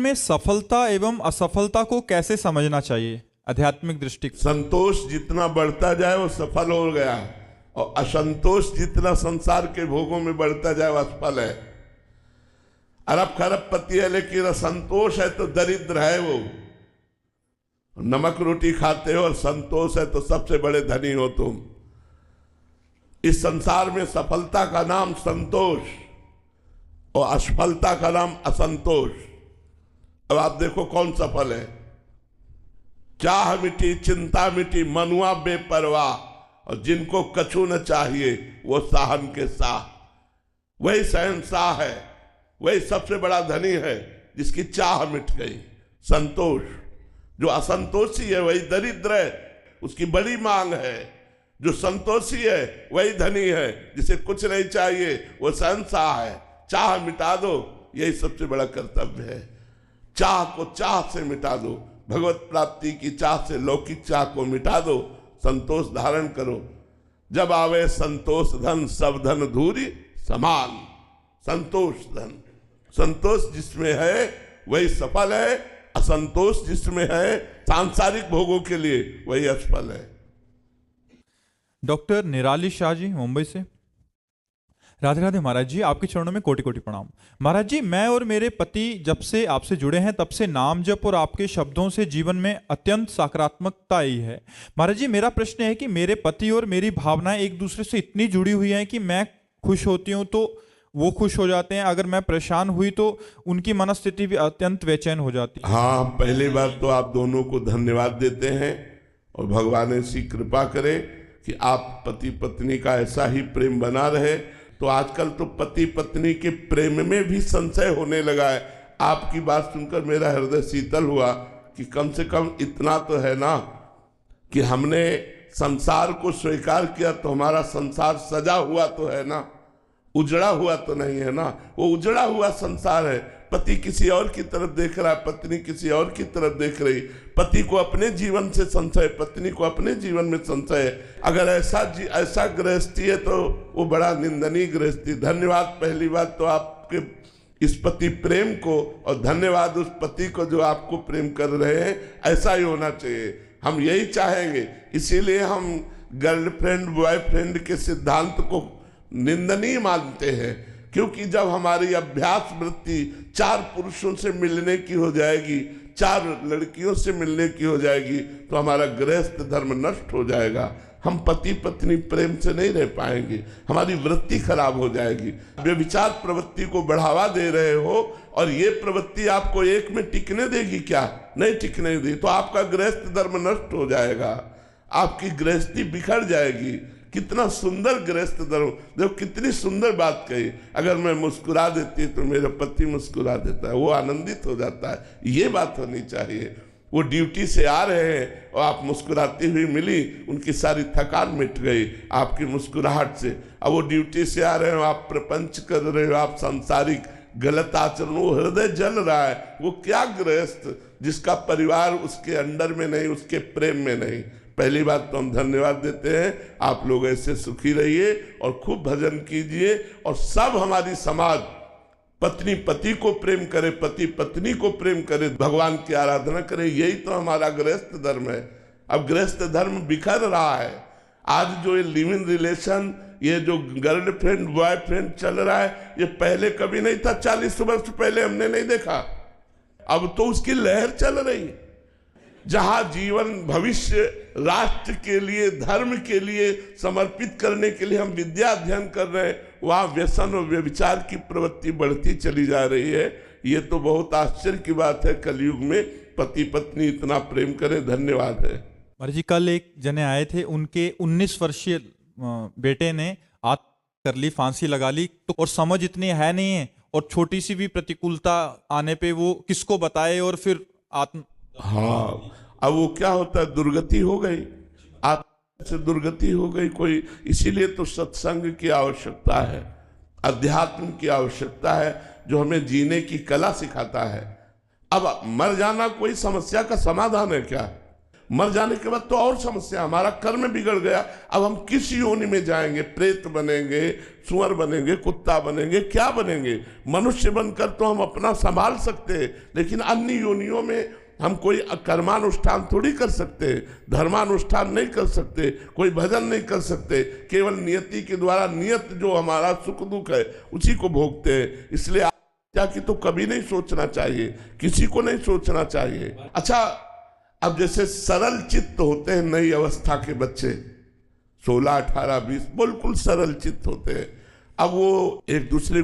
में सफलता एवं असफलता को कैसे समझना चाहिए आध्यात्मिक दृष्टि से? संतोष जितना बढ़ता जाए वो सफल हो गया, और असंतोष जितना संसार के भोगों में बढ़ता जाए वो असफल है। अरब खरब पति है लेकिन असंतोष है तो दरिद्र है वो। नमक रोटी खाते हो और संतोष है तो सबसे बड़े धनी हो तुम। इस संसार में सफलता का नाम संतोष और असफलता का नाम असंतोष। अब आप देखो कौन सफल है। चाह मिटी चिंता मिटी मनुआ बेपरवाह, और जिनको कछु न चाहिए वो साहन के साह। वही शहंशाह है, वही सबसे बड़ा धनी है जिसकी चाह मिट गई। संतोष। जो असंतोषी है वही दरिद्र है, उसकी बड़ी मांग है। जो संतोषी है वही धनी है, जिसे कुछ नहीं चाहिए वो शहंशाह है। चाह मिटा दो, यही सबसे बड़ा कर्तव्य है। चाह को चाह से मिटा दो, भगवत प्राप्ति की चाह से लौकिक चाह को मिटा दो। संतोष धारण करो। जब आवे संतोष धन सब धन धूरी समान। संतोष धन, संतोष जिसमें है वही सफल है, असंतोष जिसमें है सांसारिक भोगों के लिए वही असफल है। डॉक्टर निराली शाह जी मुंबई से। राधे राधे महाराज जी, आपके चरणों में कोटि कोटि प्रणाम। महाराज जी, मैं और मेरे पति जब से आपसे जुड़े हैं तब से नाम जप और आपके शब्दों से जीवन में अत्यंत सकारात्मकता आई है। महाराज जी, मेरा प्रश्न है कि मेरे पति और मेरी भावनाएं एक दूसरे से इतनी जुड़ी हुई हैं कि मैं खुश होती हूँ तो वो खुश हो जाते हैं, अगर मैं परेशान हुई तो उनकी मनस्थिति भी अत्यंत बेचैन हो जाती है। हाँ, पहली बात तो आप दोनों को धन्यवाद देते हैं और भगवान ऐसी कृपा करे कि आप पति पत्नी का ऐसा ही प्रेम बना रहे। तो आजकल तो पति पत्नी के प्रेम में भी संशय होने लगा है। आपकी बात सुनकर मेरा हृदय शीतल हुआ कि कम से कम इतना तो है ना कि हमने संसार को स्वीकार किया तो हमारा संसार सजा हुआ तो है ना, उजड़ा हुआ तो नहीं है ना। वो उजड़ा हुआ संसार है। पति किसी और की तरफ देख रहा है, पत्नी किसी और की तरफ देख रही। पति को अपने जीवन से संशय, पत्नी को अपने जीवन में संशय है। अगर ऐसा गृहस्थी है तो वो बड़ा निंदनीय गृहस्थी। धन्यवाद पहली बात तो आपके इस पति प्रेम को, और धन्यवाद उस पति को जो आपको प्रेम कर रहे हैं। ऐसा ही होना चाहिए, हम यही चाहेंगे। इसीलिए हम गर्लफ्रेंड बॉयफ्रेंड के सिद्धांत को निंदनीय मानते हैं, क्योंकि जब हमारी अभ्यास वृत्ति 4 पुरुषों से मिलने की हो जाएगी, 4 लड़कियों से मिलने की हो जाएगी, तो हमारा गृहस्थ धर्म नष्ट हो जाएगा। हम पति पत्नी प्रेम से नहीं रह पाएंगे, हमारी वृत्ति खराब हो जाएगी। व्यभिचार प्रवृत्ति को बढ़ावा दे रहे हो और ये प्रवृत्ति आपको एक में टिकने देगी क्या? नहीं टिकने दी तो आपका गृहस्थ धर्म नष्ट हो जाएगा, आपकी गृहस्थी बिखर जाएगी। कितना सुंदर गृहस्थ धर्म, देखो कितनी सुंदर बात कही। अगर मैं मुस्कुरा देती तो मेरा पति मुस्कुरा देता है, वो आनंदित हो जाता है। ये बात होनी चाहिए। वो ड्यूटी से आ रहे हैं और आप मुस्कुराती हुई मिली, उनकी सारी थकान मिट गई आपकी मुस्कुराहट से। अब वो ड्यूटी से आ रहे हो, आप प्रपंच कर रहे हो, आप सांसारिक गलत आचरण, वो हृदय जल रहा है। वो क्या गृहस्थ जिसका परिवार उसके अंडर में नहीं, उसके प्रेम में नहीं। पहली बात तो हम धन्यवाद देते हैं। आप लोग ऐसे सुखी रहिए और खूब भजन कीजिए, और सब हमारी समाज पत्नी पति को प्रेम करे, पति पत्नी को प्रेम करे, भगवान की आराधना करे। यही तो हमारा गृहस्थ धर्म है। अब गृहस्थ धर्म बिखर रहा है। आज जो ये लिव इन रिलेशन, ये जो गर्लफ्रेंड बॉयफ्रेंड चल रहा है, ये पहले कभी नहीं था। 40 वर्ष पहले हमने नहीं देखा, अब तो उसकी लहर चल रही। जहां जीवन भविष्य राष्ट्र के लिए, धर्म के लिए समर्पित करने के लिए हम विद्या अध्ययन कर रहे हैं, वहां व्यसन और व्यभिचार की प्रवृत्ति बढ़ती चली जा रही है। ये तो बहुत आश्चर्य की बात है। कलयुग में पति पत्नी इतना प्रेम करें। धन्यवाद है। महाराज जी, कल एक जने आए थे, उनके 19 वर्षीय बेटे ने आत्महत्या कर ली, फांसी लगा ली। तो और समझ इतनी है नहीं है, और छोटी सी भी प्रतिकूलता आने पे वो किसको बताए, और फिर हाँ, अब वो क्या होता है, दुर्गति हो गई, आत्मा से दुर्गति हो गई कोई। इसीलिए तो सत्संग की आवश्यकता है, अध्यात्म की आवश्यकता है, जो हमें जीने की कला सिखाता है। अब मर जाना कोई समस्या का समाधान है क्या? मर जाने के बाद तो और समस्या, हमारा कर्म बिगड़ गया। अब हम किस योनि में जाएंगे? प्रेत बनेंगे, सुअर बनेंगे, कुत्ता बनेंगे, क्या बनेंगे? मनुष्य बनकर तो हम अपना संभाल सकते हैं, लेकिन अन्य योनियों में हम कोई कर्मानुष्ठान थोड़ी कर सकते, धर्मानुष्ठान नहीं कर सकते, कोई भजन नहीं कर सकते, केवल नियति के द्वारा नियत जो हमारा सुख दुख है उसी को भोगते हैं। इसलिए आत्महत्या की तो कभी नहीं सोचना चाहिए, किसी को नहीं सोचना चाहिए। अच्छा, अब जैसे सरल चित्त होते हैं नई अवस्था के बच्चे, 16, 18, 20 बिल्कुल सरल चित्त होते हैं। अब वो एक दूसरे